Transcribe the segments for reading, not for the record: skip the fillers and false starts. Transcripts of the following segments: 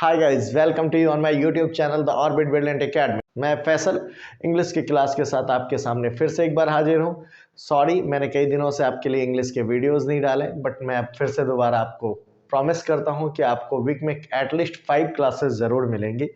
Hi guys, welcome to you on my YouTube channel the Orbit Brilliant Academy. मैं Faisal English की class के साथ आपके सामने फिर से एक बार हाजिर हूँ। सॉरी, मैंने कई दिनों से आपके लिए इंग्लिश के वीडियोस नहीं डाले, बट मैं अब फिर से दोबारा आपको प्रॉमिस करता हूँ कि आपको वीक में एटलीस्ट 5 क्लासेस ज़रूर मिलेंगी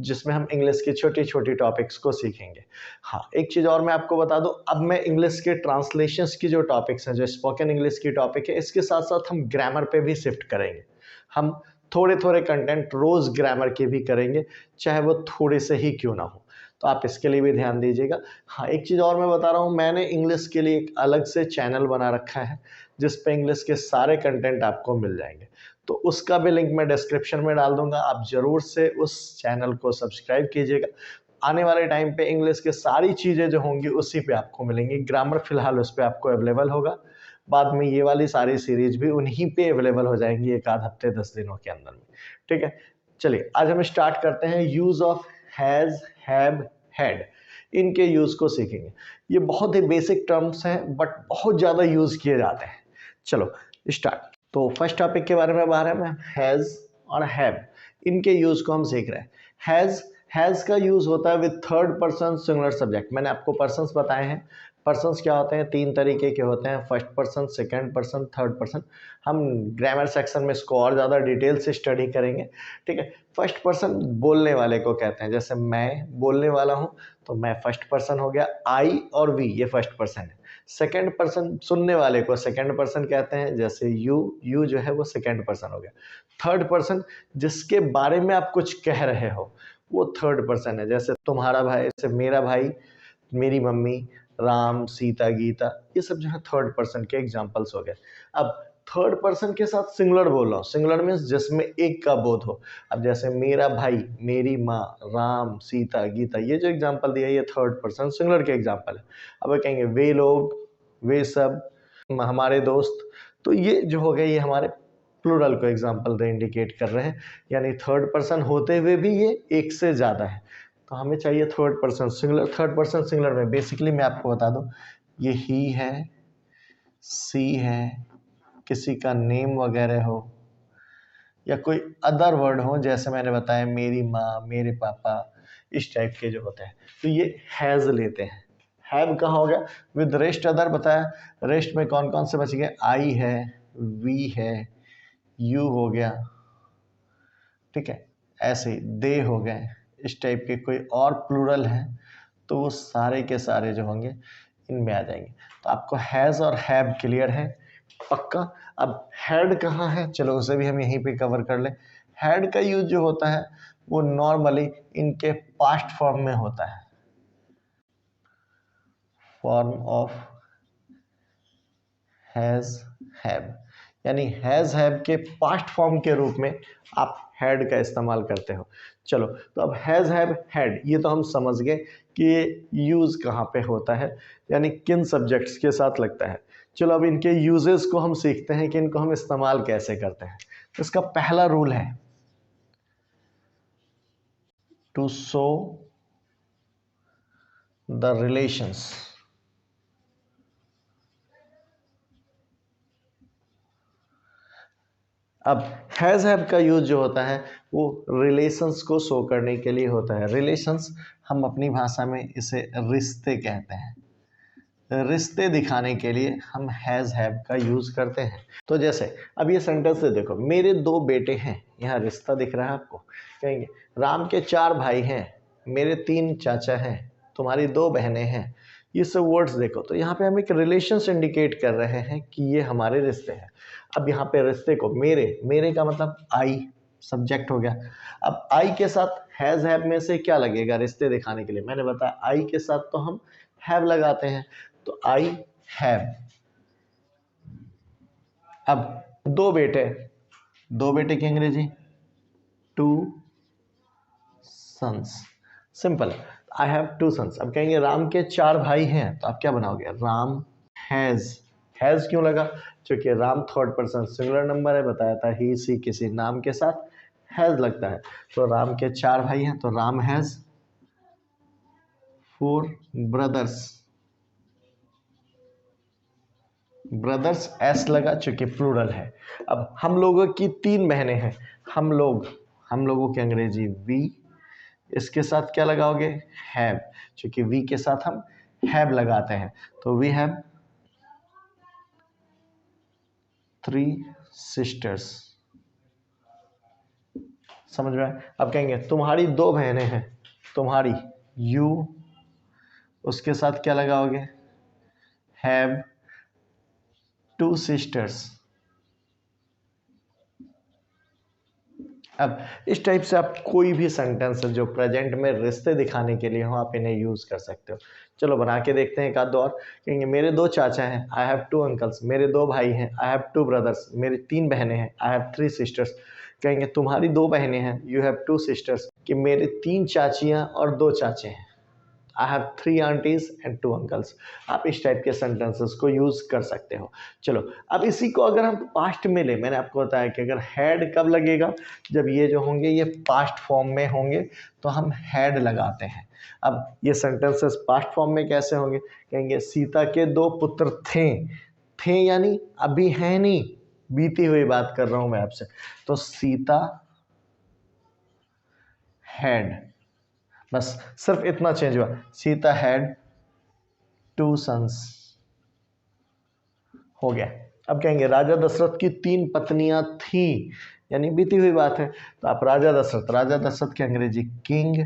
जिसमें हम इंग्लिश की छोटी छोटी टॉपिक्स को सीखेंगे। हाँ, एक चीज़ और मैं आपको बता दूं, अब मैं इंग्लिश के ट्रांसलेशंस की जो टॉपिक्स हैं, जो स्पोकन इंग्लिश की टॉपिक है, इसके साथ साथ हम ग्रामर पे भी शिफ्ट करेंगे। हम थोड़े थोड़े कंटेंट रोज़ ग्रामर के भी करेंगे, चाहे वो थोड़े से ही क्यों ना हो, तो आप इसके लिए भी ध्यान दीजिएगा। हाँ, एक चीज़ और मैं बता रहा हूँ, मैंने इंग्लिश के लिए एक अलग से चैनल बना रखा है जिस पे इंग्लिश के सारे कंटेंट आपको मिल जाएंगे, तो उसका भी लिंक मैं डिस्क्रिप्शन में डाल दूंगा। आप ज़रूर से उस चैनल को सब्सक्राइब कीजिएगा। आने वाले टाइम पे इंग्लिश के सारी चीज़ें जो होंगी उसी पे आपको मिलेंगी। ग्रामर फिलहाल उस पर आपको अवेलेबल होगा, बाद में ये वाली सारी सीरीज भी उन्हीं पे अवेलेबल हो जाएंगी एक आध हफ्ते 10 दिनों के अंदर में। ठीक है, चलिए आज हम स्टार्ट करते हैं। Use of has, have, had, इनके यूज को सीखेंगे। ये बहुत ही बेसिक टर्म्स हैं बट बहुत ज़्यादा यूज किए जाते हैं। चलो स्टार्ट। तो फर्स्ट टॉपिक के बारे में बारे में हैज और हैव, इनके यूज को हम सीख रहे हैं। हैज का यूज होता है with third person singular subject. मैंने आपको पर्सन्स बताए हैं। पर्सन्स क्या होते हैं? 3 तरीके के होते हैं, first person, second person, third person. हम ग्रामर सेक्शन में इसको और ज़्यादा डिटेल से स्टडी करेंगे। ठीक है, फर्स्ट पर्सन बोलने वाले को कहते हैं। जैसे मैं बोलने वाला हूँ तो मैं फर्स्ट पर्सन हो गया। आई और वी ये फर्स्ट पर्सन है। सेकंड पर्सन सुनने वाले को सेकंड पर्सन कहते हैं। जैसे यू जो है वो सेकंड पर्सन हो गया। थर्ड पर्सन जिसके बारे में आप कुछ कह रहे हो वो थर्ड पर्सन है। जैसे तुम्हारा भाई, जैसे मेरा भाई, मेरी मम्मी, राम, सीता, गीता, ये सब जो है थर्ड पर्सन के एग्जाम्पल्स हो गए। अब थर्ड पर्सन के साथ सिंगुलर बोल रहा हूँ। सिंगुलर मीन्स जिसमें एक का बोध हो। अब जैसे मेरा भाई, मेरी माँ, राम, सीता, गीता, ये जो एग्जाम्पल दिया ये थर्ड पर्सन सिंगुलर के एग्जाम्पल है। अब वो कहेंगे वे लोग, वे सब, हमारे दोस्त, तो ये जो हो गए ये हमारे प्लूरल को एग्जाम्पल इंडिकेट कर रहे हैं, यानी थर्ड पर्सन होते हुए भी ये एक से ज़्यादा है। तो हमें चाहिए third person singular. Third person singular में बेसिकली मैं आपको बता दूं, ये ही है, सी है, किसी का नेम वगैरह हो या कोई अदर वर्ड हो, जैसे मैंने बताया मेरी माँ, मेरे पापा, इस टाइप के जो होते हैं, तो ये हैज़ लेते हैं। हैव कहाँ हो गया? विद रेस्ट अदर बताया। रेस्ट में कौन कौन से बच गए? आई है, वी है, यू हो गया, ठीक है, ऐसे ही दे हो गए। इस टाइप के कोई और प्लूरल है तो वो सारे के सारे जो होंगे इनमें आ जाएंगे। तो आपको हैज़ और हैव क्लियर है पक्का। अब हैड कहाँ है? चलो उसे भी हम यहीं पे कवर कर लें। हैड का यूज जो होता है वो नॉर्मली इनके पास्ट फॉर्म में होता है। फॉर्म ऑफ हैज़, हैव, यानी हैज़ हैव के पास्ट फॉर्म के रूप में आप हैड का इस्तेमाल करते हो। चलो, तो अब हैज़ हैव हैड ये तो हम समझ गए कि ये यूज़ कहाँ पे होता है, यानी किन सब्जेक्ट्स के साथ लगता है। चलो अब इनके यूजेस को हम सीखते हैं कि इनको हम इस्तेमाल कैसे करते हैं। तो इसका पहला रूल है टू शो द रिलेशंस। अब हैज़ हैव का यूज जो होता है वो रिलेशंस को शो करने के लिए होता है। रिलेशंस हम अपनी भाषा में इसे रिश्ते कहते हैं। रिश्ते दिखाने के लिए हम हैज़ हैव का यूज करते हैं। तो जैसे अब ये सेंटेंस से देखो, मेरे 2 बेटे हैं, यहाँ रिश्ता दिख रहा है आपको। कहेंगे राम के 4 भाई हैं, मेरे 3 चाचा हैं, तुम्हारी 2 बहनें हैं। ये सब वर्ड्स देखो तो यहाँ पे हम एक रिलेशंस इंडिकेट कर रहे हैं कि ये हमारे रिश्ते हैं। अब यहाँ पे रिश्ते को मेरे का मतलब आई सब्जेक्ट हो गया। अब आई के साथ हैज़ हैव में से क्या लगेगा रिश्ते दिखाने के लिए? मैंने बताया आई के साथ तो हम हैव लगाते हैं, तो आई हैव। अब 2 बेटे, 2 बेटे की अंग्रेजी 2 sons, simple, I have 2 sons. अब कहेंगे राम के 4 भाई हैं, तो आप क्या बनाओगे? राम हैज। हैज क्यों लगा? क्योंकि Ram third person singular number है, बताया था ही सी किसी नाम के साथ हैज लगता है। तो राम के 4 भाई हैं तो Ram has 4 brothers. Brothers S लगा चूंकि प्लूरल है। अब हम लोगों की 3 बहनें हैं, हम लोग हम लोगों की अंग्रेजी वी, इसके साथ क्या लगाओगे, हैव, क्योंकि वी के साथ हम हैव लगाते हैं। तो वी हैव 3 सिस्टर्स। समझ में आया? अब कहेंगे तुम्हारी 2 बहनें हैं, तुम्हारी यू, उसके साथ क्या लगाओगे, हैव 2 सिस्टर्स। अब इस टाइप से आप कोई भी सेंटेंस जो प्रेजेंट में रिश्ते दिखाने के लिए हो आप इन्हें यूज़ कर सकते हो। चलो बना के देखते हैं एक आध दो और। कहेंगे मेरे 2 चाचा हैं, आई हैव 2 अंकल्स। मेरे 2 भाई हैं, आई हैव 2 ब्रदर्स। मेरी 3 बहनें हैं, आई हैव 3 सिस्टर्स। कहेंगे तुम्हारी 2 बहनें हैं, यू हैव 2 सिस्टर्स। कि मेरे 3 चाचियाँ और 2 चाचे हैं, I have 3 aunties and 2 uncles. आप इस टाइप के सेंटेंसेस को यूज़ कर सकते हो। चलो अब इसी को अगर हम पास्ट में ले, मैंने आपको बताया कि अगर हैड कब लगेगा, जब ये जो होंगे ये पास्ट फॉर्म में होंगे तो हम हैड लगाते हैं। अब ये सेंटेंसेस पास्ट फॉर्म में कैसे होंगे, कहेंगे सीता के 2 पुत्र थे, थे यानी अभी है नहीं, बीती हुई बात कर रहा हूं मैं आपसे। तो सीता हैड, बस सिर्फ इतना चेंज हुआ, सीता हैड 2 सन्स, हो गया। अब कहेंगे राजा दशरथ की 3 पत्नियां थी, यानी बीती हुई बात है। तो आप राजा दशरथ, राजा दशरथ की अंग्रेजी किंग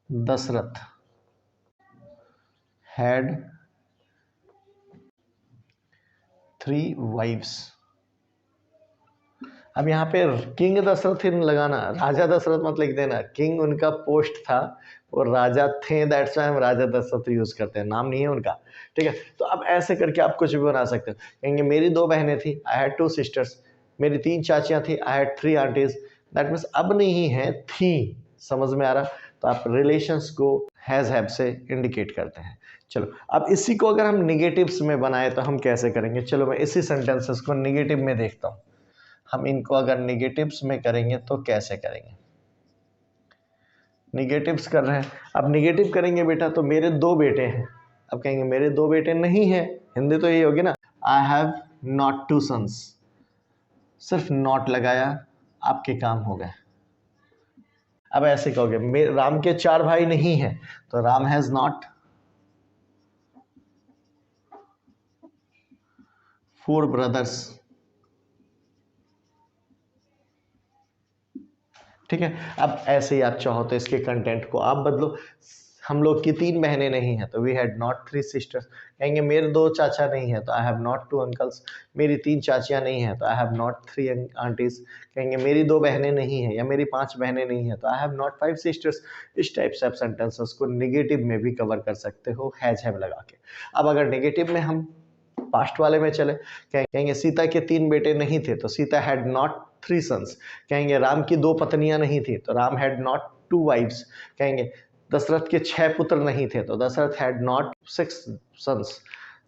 दशरथ हैड 3 वाइफ्स। अब यहाँ पे किंग दशरथ ही लगाना, राजा दशरथ मत लिख देना, किंग उनका पोस्ट था और राजा थे, दैट्स व्हाई हम राजा दशरथ यूज करते हैं, नाम नहीं है उनका, ठीक है। तो अब ऐसे करके आप कुछ भी बना सकते हो। कहेंगे मेरी 2 बहनें थी, आई हैड 2 सिस्टर्स। मेरी 3 चाचियां थी, I had 3 aunties. That means अब नहीं है, थी। समझ में आ रहा? तो आप रिलेशंस को हैज हैव से इंडिकेट करते हैं। चलो अब इसी को अगर हम निगेटिव्स में बनाए तो हम कैसे करेंगे, चलो मैं इसी सेंटेंसेस को निगेटिव में देखता हूँ। हम इनको अगर निगेटिव्स में करेंगे तो कैसे करेंगे, निगेटिव्स कर रहे हैं। अब निगेटिव करेंगे बेटा तो मेरे 2 बेटे हैं। अब कहेंगे मेरे 2 बेटे नहीं हैं, हिंदी तो यही होगी ना, आई हैव नॉट 2 सन्स। सिर्फ नॉट लगाया, आपके काम हो गए। अब ऐसे कहोगे राम के 4 भाई नहीं हैं, तो राम हैज नॉट 4 ब्रदर्स। ठीक है। अब ऐसे ही आप चाहो तो इसके कंटेंट को आप बदलो। हम लोग की 3 बहनें नहीं हैं, तो वी हैड नॉट 3 सिस्टर्स। कहेंगे मेरे 2 चाचा नहीं हैं, तो आई हैव नॉट 2 अंकल्स। मेरी 3 चाचियां नहीं हैं, तो आई हैव नॉट 3 आंटीज। कहेंगे मेरी 2 बहनें नहीं हैं या मेरी 5 बहनें नहीं हैं, तो आई हैव नॉट 5 सिस्टर्स। इस टाइप से आप सेंटेंसेस को निगेटिव में भी कवर कर सकते हो हैज हैव लगा के। अब अगर निगेटिव में हम पास्ट वाले में चले, कहेंगे सीता के 3 बेटे नहीं थे, तो सीता हैड नॉट 3 सन्स। कहेंगे राम की 2 पत्नियां नहीं थी, तो राम हैड नॉट 2 वाइफ्स। कहेंगे दशरथ के 6 पुत्र नहीं थे, तो दशरथ हैड नॉट 6 सन्स।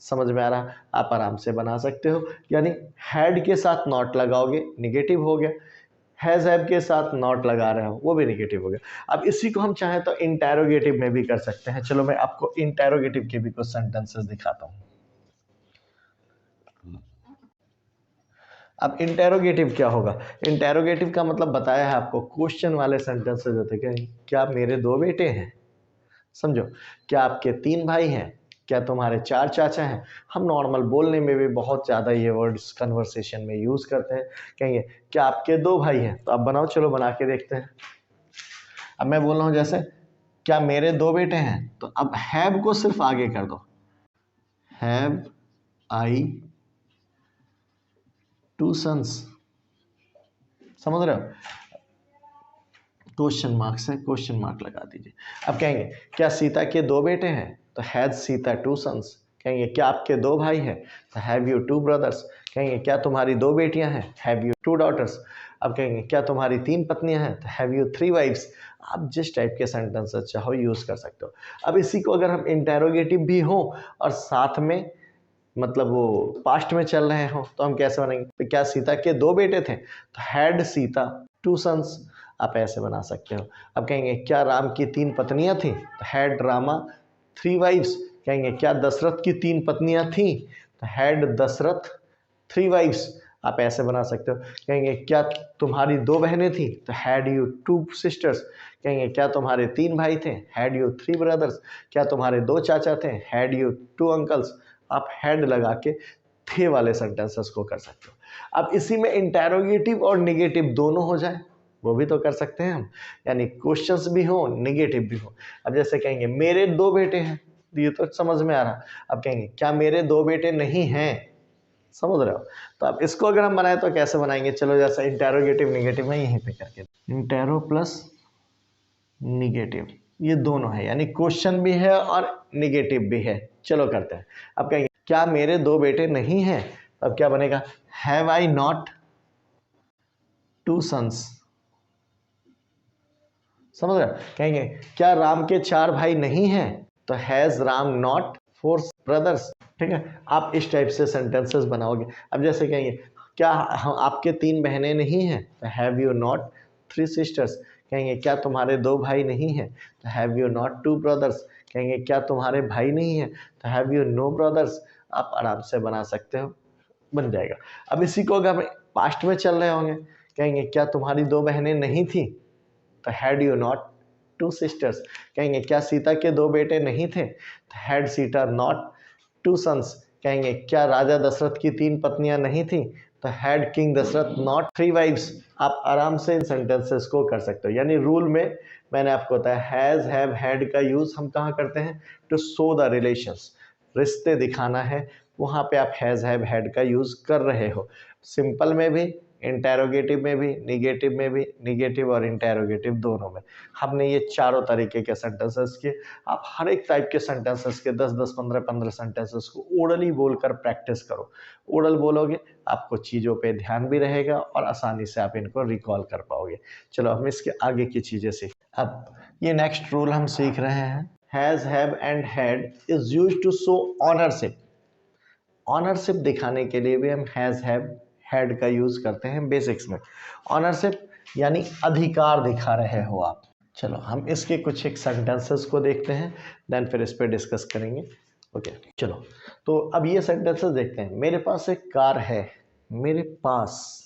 समझ में आ रहा? आप आराम से बना सकते हो। यानी हैड के साथ नॉट लगाओगे, निगेटिव हो गया। हैज हैव के साथ नॉट लगा रहे हो, वो भी निगेटिव हो गया। अब इसी को हम चाहें तो इंटेरोगेटिव में भी कर सकते हैं। चलो मैं आपको इंटेरोगेटिव के भी कुछ सेंटेंसेस दिखाता हूँ। अब इंटेरोगेटिव क्या होगा, इंटेरोगेटिव का मतलब बताया है आपको, क्वेश्चन वाले सेंटेंसेस होते हैं। क्या मेरे 2 बेटे हैं, समझो, क्या आपके 3 भाई हैं, क्या तुम्हारे 4 चाचा हैं। हम नॉर्मल बोलने में भी बहुत ज़्यादा ये वर्ड्स कन्वर्सेशन में यूज़ करते हैं। कहेंगे क्या आपके 2 भाई हैं, तो आप बनाओ, चलो बना के देखते हैं। अब मैं बोल रहा हूँ जैसे क्या मेरे 2 बेटे हैं, तो अब हैव को सिर्फ आगे कर दो, हैव आई 2 सन्स। समझ रहे हो? क्वेश्चन मार्क से क्वेश्चन मार्क लगा दीजिए। अब कहेंगे क्या सीता के 2 बेटे हैं, तो हैज सीता 2 सन्स। कहेंगे क्या आपके 2 भाई हैं, तो हैव यू 2 ब्रदर्स। कहेंगे क्या तुम्हारी 2 बेटियां हैं, हैव यू 2 डॉटर्स। अब कहेंगे क्या तुम्हारी 3 पत्नियां हैं, तो हैव यू 3 वाइफ्स। आप जिस टाइप के सेंटेंसेस चाहो यूज़ कर सकते हो। अब इसी को अगर हम इंटेरोगेटिव भी हो और साथ में मतलब वो पास्ट में चल रहे हो, तो हम कैसे बनेंगे, तो क्या सीता के 2 बेटे थे, तो हैड सीता 2 सन्स। आप ऐसे बना सकते हो। अब कहेंगे क्या राम की 3 पत्नियां थी, तो हैड रामा 3 वाइफ्स। कहेंगे क्या दशरथ की 3 पत्नियां थी, तो हैड दशरथ 3 वाइफ्स। आप ऐसे बना सकते हो, कहेंगे क्या तुम्हारी 2 बहनें थी, तो हैड यू 2 सिस्टर्स। कहेंगे क्या तुम्हारे 3 भाई थे, हैड यू 3 ब्रदर्स। क्या तुम्हारे 2 चाचा थे, हैड यू 2 अंकल्स। आप हैड लगा के थे वाले सेंटेंसेस को कर सकते हो। अब इसी में इंटेरोगेटिव और निगेटिव दोनों हो जाए, वो भी तो कर सकते हैं हम, यानी क्वेश्चंस भी हो निगेटिव भी हो। अब जैसे कहेंगे मेरे 2 बेटे हैं, ये तो समझ में आ रहा। अब कहेंगे क्या मेरे 2 बेटे नहीं हैं, समझ रहे हो। तो अब इसको अगर हम बनाए तो कैसे बनाएंगे, चलो जैसा इंटेरोगेटिव निगेटिव में यहीं पे करके, इंटेरो प्लस निगेटिव, ये दोनों है, यानी क्वेश्चन भी है और निगेटिव भी है। चलो करते हैं। अब कहेंगे क्या मेरे 2 बेटे नहीं हैं, अब क्या बनेगा, हैव आई नॉट 2 सन्स। समझ रहे, कहेंगे क्या राम के 4 भाई नहीं हैं, तो हैज राम नॉट 4 ब्रदर्स। ठीक है, आप इस टाइप से सेंटेंसेस बनाओगे। अब जैसे कहेंगे क्या आपके 3 बहनें नहीं हैं, तो हैव यू नॉट 3 सिस्टर्स। कहेंगे क्या तुम्हारे 2 भाई नहीं हैं, तो हैव यू नॉट 2 ब्रदर्स। कहेंगे क्या तुम्हारे भाई नहीं हैं, तो हैव यू नो ब्रदर्स। आप आराम से बना सकते हो, बन जाएगा। अब इसी को अगर पास्ट में चल रहे होंगे, कहेंगे क्या तुम्हारी 2 बहनें नहीं थी, तो हैड यू नॉट 2 सिस्टर्स। कहेंगे क्या सीता के 2 बेटे नहीं थे, तो हैड सीता नॉट 2 सन्स। कहेंगे क्या राजा दशरथ की 3 पत्नियां नहीं थी, तो had king Dasharath not 3 wives. आप आराम से इन सेंटेंसेस को कर सकते हो। यानी रूल में मैंने आपको बताया हैज हैव हैड का यूज हम कहाँ करते हैं, टू शो द रिलेशंस, रिश्ते दिखाना है, वहाँ पे आप हैज हैव हैड का यूज कर रहे हो। सिंपल में भी, इंटेरोगेटिव में भी, निगेटिव में भी, निगेटिव और इंटेरोगेटिव दोनों में हमने ये चारों तरीके के सेंटेंसेस किए। आप हर एक टाइप के सेंटेंसेस के 10-10, 15-15 सेंटेंसेस को ओरली बोलकर प्रैक्टिस करो। ओरल बोलोगे आपको चीज़ों पे ध्यान भी रहेगा और आसानी से आप इनको रिकॉल कर पाओगे। चलो हम इसके आगे की चीज़ें सीख। अब ये नेक्स्ट रूल हम सीख रहे हैं, has have and had is used to show ownership. Ownership दिखाने के लिए भी हम हैज़ हैव हैड का यूज करते हैं बेसिक्स में। ऑनरशिप यानी अधिकार दिखा रहे हो आप। चलो हम इसके कुछ एक सेंटेंसेस को देखते हैं, देन फिर इस पर डिस्कस करेंगे। ओके चलो, तो अब ये सेंटेंसेस देखते हैं। मेरे पास एक कार है, मेरे पास,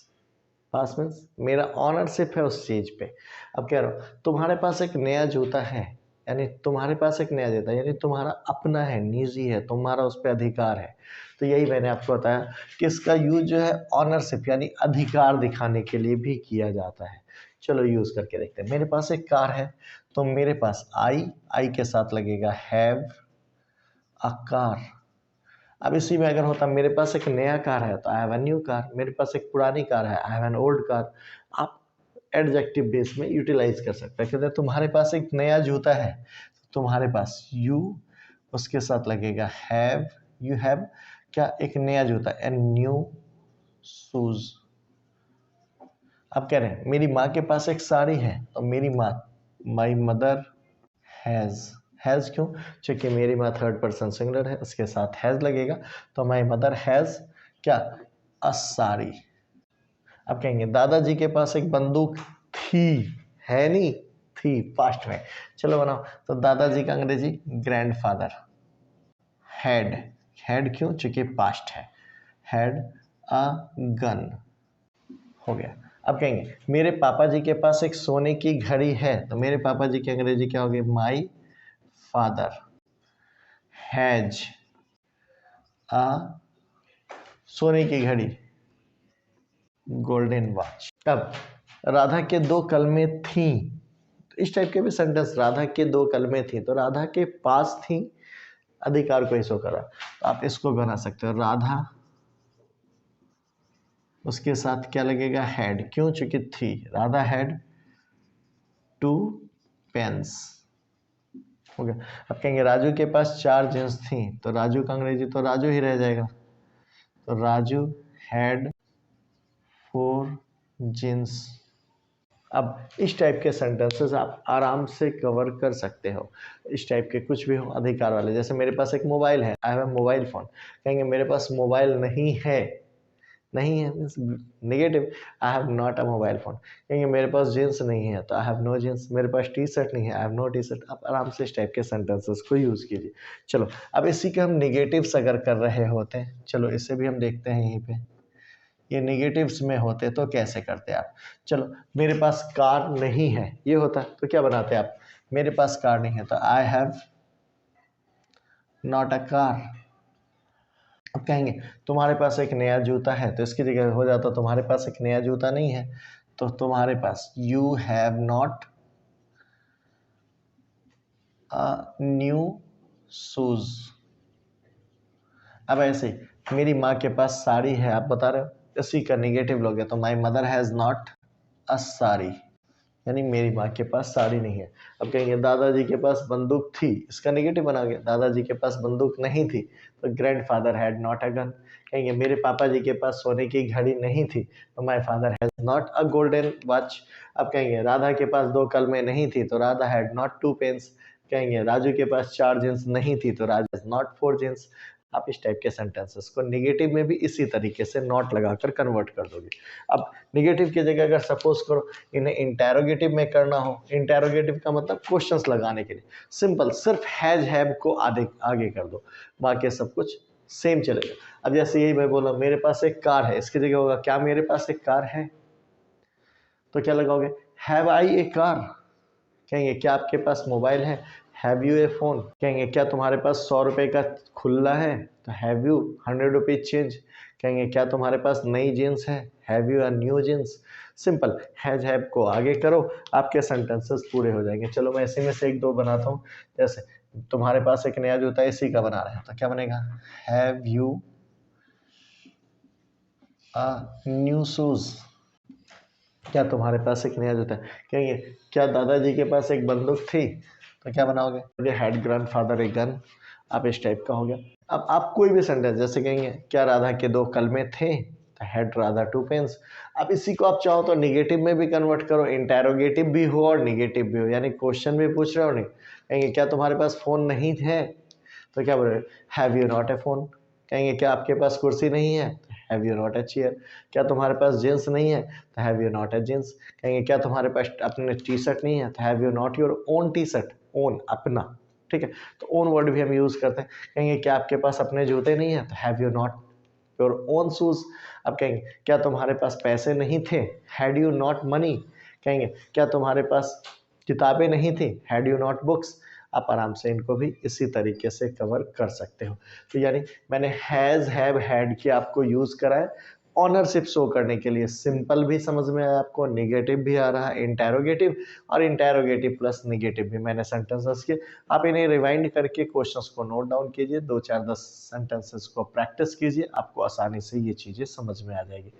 पास मीन्स मेरा ऑनरशिप है उस चीज पे। अब कह रहा हूँ तुम्हारे पास एक नया जूता है, यानी तुम्हारे पास एक नया जूता यानी तुम्हारा अपना है, निजी है, तुम्हारा उस पर अधिकार है। तो यही मैंने आपको बताया कि इसका यूज जो है ऑनरशिप यानी अधिकार दिखाने के लिए भी किया जाता है। चलो यूज करके देखते हैं। मेरे पास एक कार है, तो मेरे पास आई के साथ लगेगा हैव अ कार। अब इसी में अगर होता मेरे पास एक नया कार है, तो I have a new car. मेरे पास एक पुरानी कार है, I have an old car. आप एडजेक्टिव बेस में यूटिलाइज कर सकते हैं। कहते हैं तुम्हारे पास एक नया जूता है, तुम्हारे पास यू, उसके साथ लगेगा हैव, यू हैव क्या, एक नया जूता, एन न्यू शूज। अब कह रहे हैं मेरी माँ के पास एक साड़ी है, तो मेरी माँ, माई मदर हैज़ क्यों, क्योंकि मेरी माँ थर्ड पर्सन सिंगुलर है, उसके साथ हैज़ लगेगा, तो माई मदर हैज़ क्या, अ साड़ी। अब कहेंगे दादाजी के पास एक बंदूक थी, है नहीं, थी पास्ट में। चलो बनाओ, तो दादाजी का अंग्रेजी ग्रैंडफादर, हैड क्यों, चूंकि पास्ट है, हैड अ गन, हो गया। अब कहेंगे मेरे पापा जी के पास एक सोने की घड़ी है, तो मेरे पापा जी की अंग्रेजी क्या होगी, माई फादर हैज अ सोने की घड़ी, गोल्डन वॉच। अब राधा के 2 कलमें थी, तो इस टाइप के भी सेंटेंस, राधा के 2 कलमें थी, तो राधा के पास थी, अधिकार को ही शो करा, तो आप इसको बना सकते हो राधा, उसके साथ क्या लगेगा, हैड, क्यों, चूंकि थी, राधा हैड 2 पेन्स, हो गया। अब कहेंगे राजू के पास 4 जींस थी, तो राजू का अंग्रेजी तो राजू ही रह जाएगा, तो राजू हैड 4 जींस। अब इस टाइप के सेंटेंसेस आप आराम से कवर कर सकते हो। इस टाइप के कुछ भी हो अधिकार वाले, जैसे मेरे पास एक मोबाइल है, I have a mobile phone. कहेंगे मेरे पास मोबाइल नहीं है, नहीं है means negative, I have not a mobile phone. कहेंगे मेरे पास जीन्स नहीं है, तो आई हैव नो जीन्स। मेरे पास टी शर्ट नहीं है, I have no T-shirt. आप आराम से इस टाइप के सेंटेंसेस को यूज़ कीजिए। चलो अब इसी के हम निगेटिव्स अगर कर रहे होते हैं, चलो इसे भी हम देखते हैं यहीं पे। ये निगेटिव्स में होते तो कैसे करते आप? चलो, मेरे पास कार नहीं है, ये होता तो क्या बनाते आप? मेरे पास कार नहीं है तो I have not a car. अब कहेंगे तुम्हारे पास एक नया जूता है, तो इसकी जगह हो जाता तुम्हारे पास एक नया जूता नहीं है, तो तुम्हारे पास you have not a new shoes. अब ऐसे ही मेरी माँ के पास साड़ी है, आप बता रहे हो, इसी का निगेटिव लोगे तो my mother has not a sari, यानी मेरी माँ के पास साड़ी नहीं है। अब कहेंगे दादाजी के पास बंदूक थी, इसका निगेटिव बना गया, दादाजी के पास बंदूक नहीं थी तो grand father had not a gun. कहेंगे मेरे पापा जी के पास सोने की घड़ी नहीं थी तो my father has not a golden watch. अब कहेंगे राधा के पास 2 कलमें नहीं थी तो राधा हैड नॉट 2 पेन्स। कहेंगे राजू के पास 4 जींस नहीं थी तो राज हैज नॉट 4 जींस। आप इस टाइप के सेंटेंसेस को निगेटिव में भी इसी तरीके से नॉट लगाकर कन्वर्ट कर दोगे। अब निगेटिव की जगह अगर सपोज करो इन्हें इंटेरोगेटिव में करना हो, इंटेरोगेटिव का मतलब क्वेश्चंस लगाने के लिए, सिंपल सिर्फ हैज हैव को आगे आगे कर दो, बाकी सब कुछ सेम चलेगा। अब जैसे यही मैं बोला मेरे पास एक कार है, इसकी जगह होगा क्या मेरे पास एक कार है, तो क्या लगाओगे? Have I A car. कहेंगे क्या आपके पास मोबाइल है? Have U A phone. कहेंगे क्या तुम्हारे पास 100 रुपये का खुल्ला है? तो हैव यू 100 रुपीज़ चेंज। कहेंगे क्या तुम्हारे पास नई जीन्स है? Have you a new jeans. Simple has have को आगे करो, आपके सेंटेंसेस पूरे हो जाएंगे। चलो मैं इसी में से 1-2 बनाता हूँ। जैसे तुम्हारे पास एक नया जूता इसी का बना रहे हैं तो क्या बनेगा? Have you a new shoes. क्या तुम्हारे पास एक नया जूता है? कहेंगे क्या दादाजी के पास एक बंदूक थी, तो क्या बनाओगे? Had grandfather a gun. आप इस टाइप का हो गया। अब आप कोई भी सेंटेंस जैसे कहेंगे क्या राधा के 2 कलमे थे, तो हैड राधा 2 पेन्स। अब इसी को आप चाहो तो निगेटिव में भी कन्वर्ट करो, इंटेरोगेटिव भी हो और निगेटिव भी हो, यानी क्वेश्चन भी पूछ रहे हो नहीं। कहेंगे क्या तुम्हारे पास फ़ोन नहीं है, तो क्या बोलोगे? Have you not a phone. कहेंगे क्या आपके पास कुर्सी नहीं है? Have you not a chair. क्या तुम्हारे पास जींस नहीं है? तो have you not a jeans. कहेंगे क्या तुम्हारे पास अपने टी शर्ट नहीं है? तो have you not your own T shirt. Own अपना, ठीक है, तो ओन वर्ड भी हम यूज़ करते हैं। कहेंगे क्या आपके पास अपने जूते नहीं है? तो have you not your own shoes. अब कहेंगे क्या तुम्हारे पास पैसे नहीं थे? Had you not money. कहेंगे क्या तुम्हारे पास किताबें नहीं थी? Had you not books. आप आराम से इनको भी इसी तरीके से कवर कर सकते हो। तो यानी मैंने हैज़ हैव हैड की आपको यूज़ करा है ऑनरशिप शो करने के लिए। सिंपल भी समझ में आया आपको, निगेटिव भी आ रहा है, इंटेरोगेटिव और इंटेरोगेटिव प्लस निगेटिव भी मैंने सेंटेंसेस के। आप इन्हें रिवाइंड करके क्वेश्चंस को नोट डाउन कीजिए, 2-4-10 सेंटेंसेस को प्रैक्टिस कीजिए, आपको आसानी से ये चीज़ें समझ में आ जाएगी।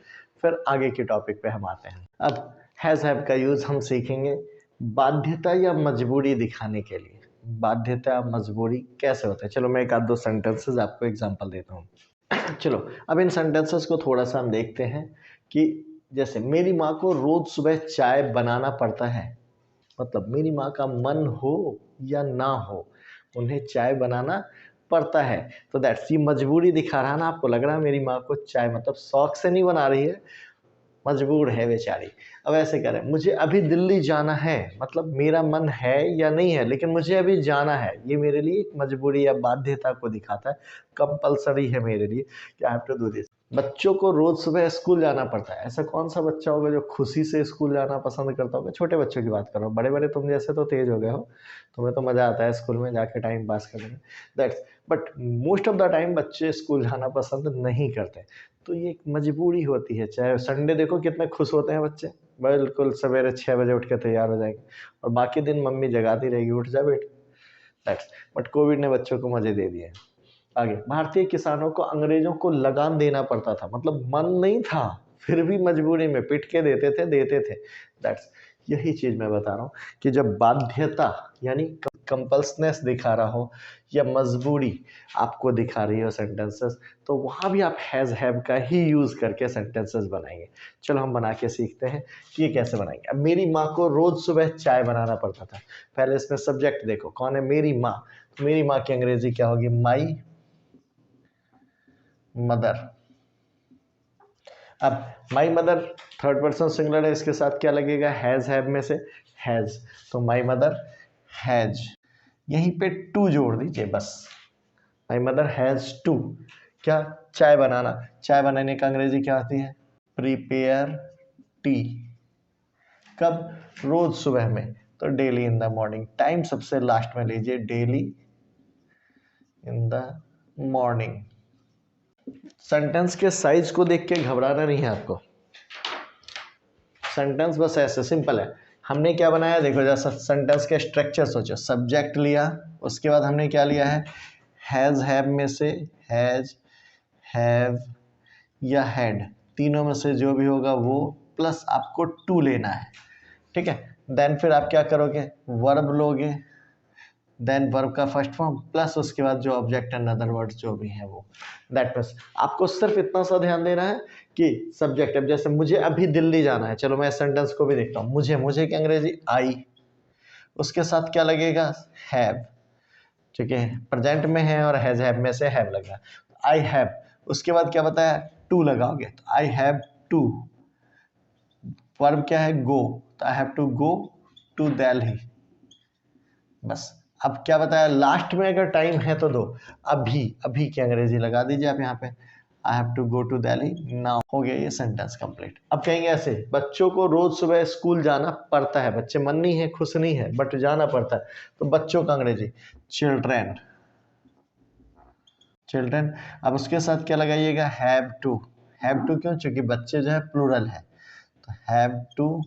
फिर आगे के टॉपिक पे हम आते हैं। अब हैज़ हैव का यूज़ हम सीखेंगे बाध्यता या मजबूरी दिखाने के लिए। बाध्यता मजबूरी कैसे होता है, चलो मैं 1-2 सेंटेंसेस आपको एग्जांपल देता हूँ। चलो अब इन सेंटेंसेस को थोड़ा सा हम देखते हैं कि जैसे मेरी माँ को रोज सुबह चाय बनाना पड़ता है, मतलब मेरी माँ का मन हो या ना हो उन्हें चाय बनाना पड़ता है, तो दैट्स ये मजबूरी दिखा रहा है ना। आपको लग रहा है मेरी माँ को चाय मतलब शौक से नहीं बना रही है, मजबूर है बेचारी। अब ऐसे करें मुझे अभी दिल्ली जाना है, मतलब मेरा मन है या नहीं है लेकिन मुझे अभी जाना है, ये मेरे लिए एक मजबूरी या बाध्यता को दिखाता है, कंपलसरी है मेरे लिए कि I have to do this. बच्चों को रोज सुबह स्कूल जाना पड़ता है, ऐसा कौन सा बच्चा होगा जो खुशी से स्कूल जाना पसंद करता होगा? छोटे बच्चों की बात कर रहा हूँ, बड़े बड़े तुम जैसे तो तेज हो गए हो, तुम्हें तो मज़ा आता है स्कूल में जाके टाइम पास करने में, that's, but most of the time बच्चे स्कूल जाना पसंद नहीं करते, तो ये एक मजबूरी होती है। चाहे संडे देखो कितने खुश होते हैं बच्चे, बिल्कुल सवेरे 6 बजे उठ के तैयार हो जाएंगे और बाकी दिन मम्मी जगाती रहेगी उठ जा बेट, दैट्स, बट कोविड ने बच्चों को मजे दे दिए। आगे भारतीय किसानों को अंग्रेजों को लगान देना पड़ता था, मतलब मन नहीं था फिर भी मजबूरी में पिट के देते थे, दैट्स, यही चीज मैं बता रहा हूँ कि जब बाध्यता यानी कंपल्सनेस दिखा रहा हो या मजबूरी आपको दिखा रही हो सेंटेंसेस, तो वहाँ भी आप हैज़ हैव का ही यूज़ करके सेंटेंसेस बनाएंगे। चलो हम बना के सीखते हैं कि ये कैसे बनाएंगे। अब मेरी माँ को रोज़ सुबह चाय बनाना पड़ता था, पहले इसमें सब्जेक्ट देखो कौन है, मेरी माँ, तो मेरी माँ की अंग्रेजी क्या होगी? My mother. अब my mother third person singular है, इसके साथ क्या लगेगा? हैज़ हैव में से हैज़, तो माई मदर हैज, यहीं पे टू जोड़ दीजिए बस, माई मदर हैज़ टू। क्या? चाय बनाना, चाय बनाने का अंग्रेजी क्या आती है? Prepare T. कब? रोज सुबह में, तो daily in the morning. Time सबसे लास्ट में लीजिए, daily in the morning. Sentence के साइज को देख के घबराना नहीं है आपको, सेंटेंस बस ऐसे सिंपल है। हमने क्या बनाया देखो, जैसा सेंटेंस के स्ट्रक्चर सोचो, सब्जेक्ट लिया, उसके बाद हमने क्या लिया है, हैज हैव में से हैज, हैव या हैड, तीनों में से जो भी होगा वो, प्लस आपको टू लेना है, ठीक है। देन फिर आप क्या करोगे, वर्ब लोगे, देन वर्ब का फर्स्ट फॉर्म प्लस उसके बाद जो ऑब्जेक्ट एंड अदर वर्ड्स जो भी है वो, दैट मीन्स आपको सिर्फ इतना सा ध्यान देना है कि सब्जेक्ट। अब जैसे मुझे अभी दिल्ली जाना है, चलो मैं सेंटेंस को भी देखता हूँ, मुझे की अंग्रेजी आई, उसके साथ क्या लगेगा, हैव, ठीक है, प्रेजेंट में है और हैज हैव में से हैव लगा, आई हैव। उसके बाद क्या बताया, टू लगाओगे, तो आई हैव टू। वर्ब क्या है, गो, तो I have to go to Delhi. बस अब क्या बताया, लास्ट में अगर टाइम है तो दो, अभी, अभी की अंग्रेजी लगा दीजिए आप यहाँ पे, I have to go to Delhi now. हो गया ये सेंटेंस कंप्लीट। अब कहेंगे ऐसे, बच्चों को रोज सुबह स्कूल जाना पड़ता है, बच्चे मन नहीं है, खुश नहीं है, बट जाना पड़ता है, तो बच्चों का अंग्रेजी चिल्ड्रेन, चिल्ड्रेन। अब उसके साथ क्या लगाइएगा, हैव टू। हैव टू क्यों, क्योंकि बच्चे जो है प्लूरल है, तो हैव टू।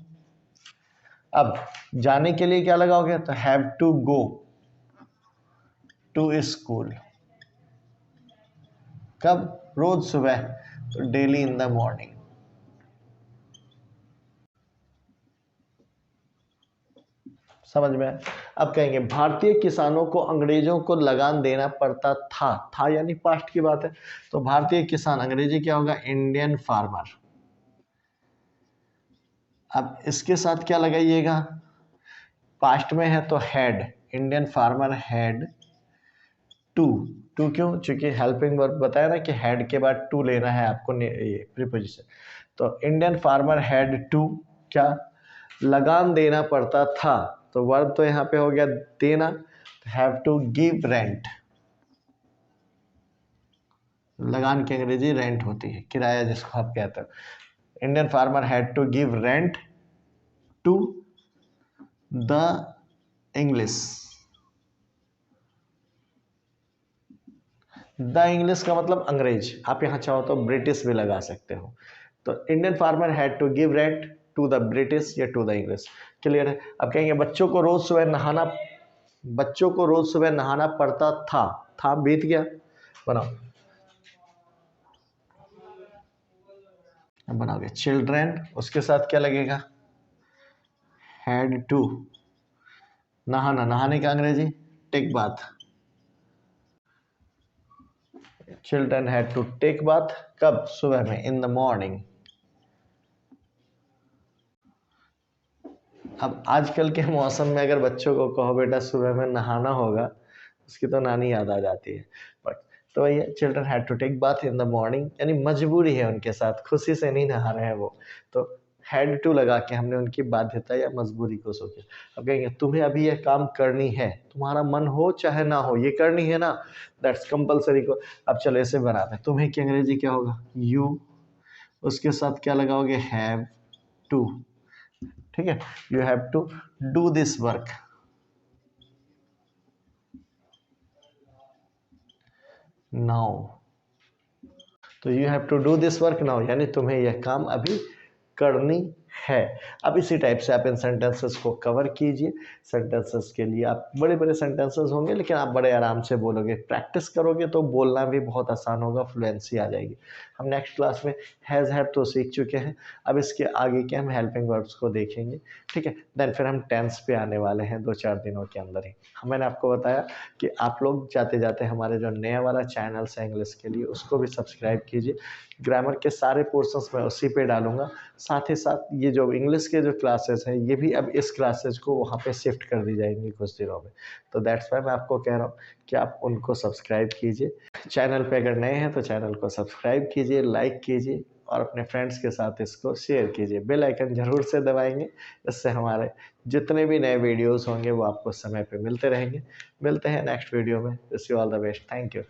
अब जाने के लिए क्या लगाओगे, तो have to go to school. कब, रोज सुबह, तो डेली इन द मॉर्निंग। समझ में आया? अब कहेंगे भारतीय किसानों को अंग्रेजों को लगान देना पड़ता था यानी पास्ट की बात है, तो भारतीय किसान अंग्रेजी क्या होगा, इंडियन फार्मर। अब इसके साथ क्या लगाइएगा, पास्ट में है तो had, Indian farmer had to. To क्यों, क्योंकि हेल्पिंग वर्ब बताया ना कि हैड के बाद टू लेना है आपको, ये प्रीपोजिशन। तो इंडियन फार्मर हैड टू क्या, लगान देना पड़ता था, तो वर्ब तो यहाँ पे हो गया देना, हैव टू गिव रेंट। लगान की अंग्रेजी रेंट होती है, किराया जिसको आप कहते हो। Indian farmer had to give rent to the English. The English का मतलब अंग्रेज, आप यहाँ चाहो तो ब्रिटिश भी लगा सकते हो। तो Indian farmer had to give rent to the British या टू द इंग्लिश। क्लियर है? अब कहेंगे बच्चों को रोज सुबह नहाना पड़ता था बीत गया, बनाओ, अब बनाओगे चिल्ड्रेन, उसके साथ क्या लगेगा, हैड टू, नहाने का अंग्रेजी take bath, children had to take bath, कब, सुबह में, इन द मॉर्निंग। अब आजकल के मौसम में अगर बच्चों को कहो बेटा सुबह में नहाना होगा, उसकी तो नानी याद आ जाती है, बट तो वही है, children had to take bath in the morning, यानी मजबूरी है उनके साथ, खुशी से नहीं नहा रहे हैं वो, तो हैड टू लगा के हमने उनकी बाध्यता या मजबूरी को सोचा। अब कहेंगे तुम्हें अभी यह काम करनी है, तुम्हारा मन हो चाहे ना हो, ये करनी है ना, दैट्स कंपल्सरी को। अब चलो ऐसे बनाते हैं, तुम्हें की अंग्रेजी क्या होगा, यू, उसके साथ क्या लगाओगे, हैव टू, ठीक है, you have to do this work now, तो you have to do this work now, यानी तुम्हें यह काम अभी करनी है। अब इसी टाइप से आप इन सेंटेंसेस को कवर कीजिए। सेंटेंसेस के लिए आप बड़े बड़े सेंटेंसेस होंगे, लेकिन आप बड़े आराम से बोलोगे, प्रैक्टिस करोगे तो बोलना भी बहुत आसान होगा, फ्लुएंसी आ जाएगी। हम नेक्स्ट क्लास में हैज़ हैव तो सीख चुके हैं, अब इसके आगे के हम हेल्पिंग वर्ब्स को देखेंगे, ठीक है। देन फिर हम टेंस पे आने वाले हैं 2-4 दिनों के अंदर ही। मैंने आपको बताया कि आप लोग जाते जाते हमारे जो नया वाला चैनल है इंग्लिश के लिए, उसको भी सब्सक्राइब कीजिए। ग्रामर के सारे पोर्शंस मैं उसी पे डालूंगा, साथ ही साथ ये जो इंग्लिश के जो क्लासेस हैं ये भी अब इस क्लासेस को वहाँ पे शिफ्ट कर दी जाएंगी कुछ दिनों में, तो दैट्स वाई मैं आपको कह रहा हूँ कि आप उनको सब्सक्राइब कीजिए। चैनल पे अगर नए हैं तो चैनल को सब्सक्राइब कीजिए, लाइक कीजिए और अपने फ्रेंड्स के साथ इसको शेयर कीजिए। बेल आइकन ज़रूर से दबाएंगे, इससे हमारे जितने भी नए वीडियोस होंगे वो आपको समय पे मिलते रहेंगे। मिलते हैं नेक्स्ट वीडियो में। Wish you all the best. Thank you.